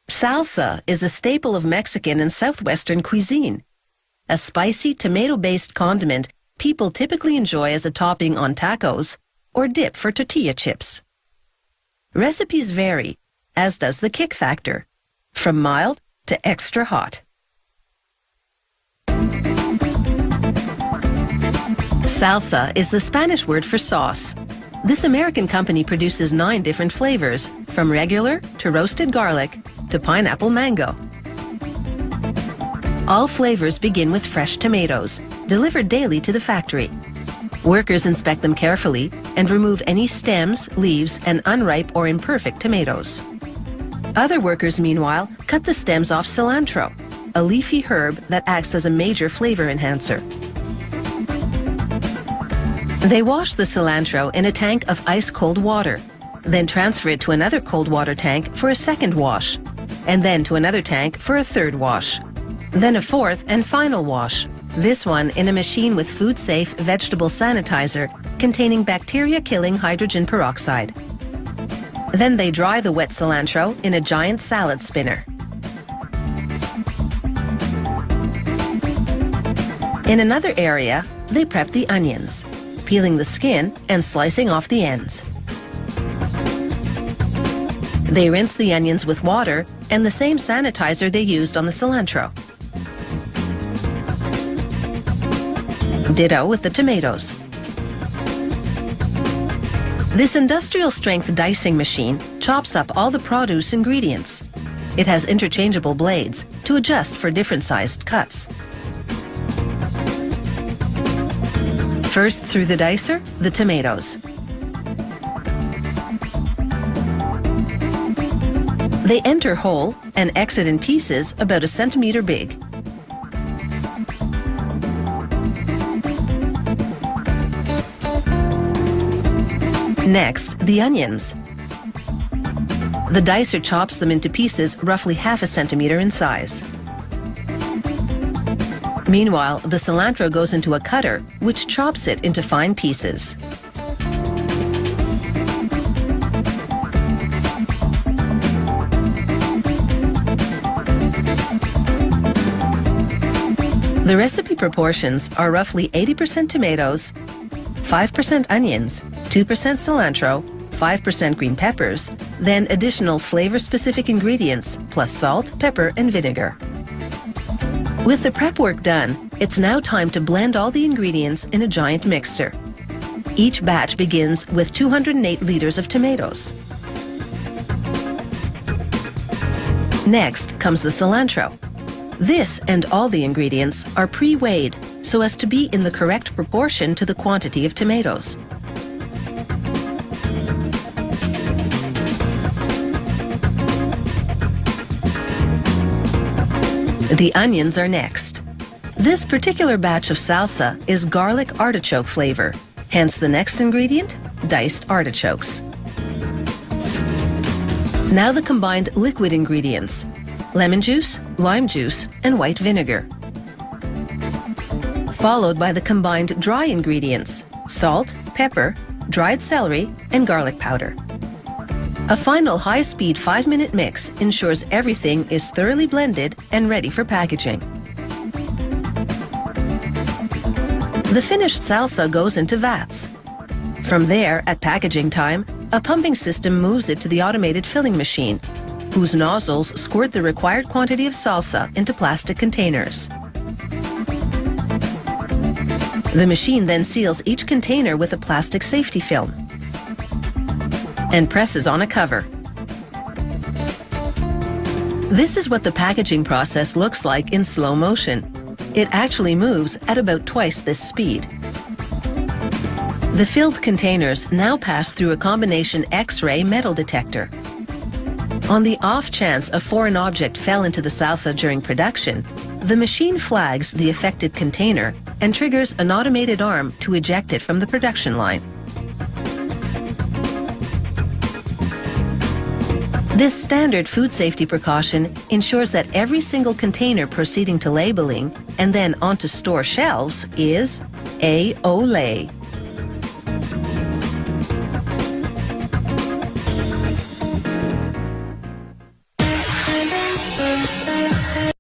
Salsa is a staple of Mexican and southwestern cuisine, a spicy tomato-based condiment people typically enjoy as a topping on tacos or dip for tortilla chips. Recipes vary, as does the kick factor, from mild to extra hot. Salsa is the Spanish word for sauce. This American company produces 9 different flavors, from regular to roasted garlic to pineapple mango. All flavors begin with fresh tomatoes, delivered daily to the factory. Workers inspect them carefully and remove any stems, leaves, and unripe or imperfect tomatoes. Other workers, meanwhile, cut the stems off cilantro, a leafy herb that acts as a major flavor enhancer. They wash the cilantro in a tank of ice-cold water, then transfer it to another cold water tank for a second wash, and then to another tank for a third wash, then a fourth and final wash, this one in a machine with food-safe vegetable sanitizer containing bacteria-killing hydrogen peroxide. Then they dry the wet cilantro in a giant salad spinner. In another area, they prep the onions, peeling the skin and slicing off the ends. They rinse the onions with water and the same sanitizer they used on the cilantro. Ditto with the tomatoes. This industrial-strength dicing machine chops up all the produce ingredients. It has interchangeable blades to adjust for different-sized cuts. First through the dicer, the tomatoes. They enter whole and exit in pieces about 1 centimeter big. Next, the onions. The dicer chops them into pieces roughly 1/2 centimeter in size. Meanwhile, the cilantro goes into a cutter, which chops it into fine pieces. The recipe proportions are roughly 80% tomatoes, 5% onions, 2% cilantro, 5% green peppers, then additional flavor-specific ingredients, plus salt, pepper, and vinegar. With the prep work done, it's now time to blend all the ingredients in a giant mixer. Each batch begins with 208 liters of tomatoes. Next comes the cilantro. This and all the ingredients are pre-weighed so as to be in the correct proportion to the quantity of tomatoes. The onions are next. This particular batch of salsa is garlic artichoke flavor, hence the next ingredient, diced artichokes. Now the combined liquid ingredients: lemon juice, lime juice, and white vinegar. Followed by the combined dry ingredients: salt, pepper, dried celery, and garlic powder. A final high-speed 5-minute mix ensures everything is thoroughly blended and ready for packaging. The finished salsa goes into vats. From there, at packaging time, a pumping system moves it to the automated filling machine, whose nozzles squirt the required quantity of salsa into plastic containers. The machine then seals each container with a plastic safety film and presses on a cover. This is what the packaging process looks like in slow motion. It actually moves at about twice this speed. The filled containers now pass through a combination X-ray metal detector. On the off chance a foreign object fell into the salsa during production, the machine flags the affected container and triggers an automated arm to eject it from the production line. This standard food safety precaution ensures that every single container proceeding to labeling and then onto store shelves is A-Olay.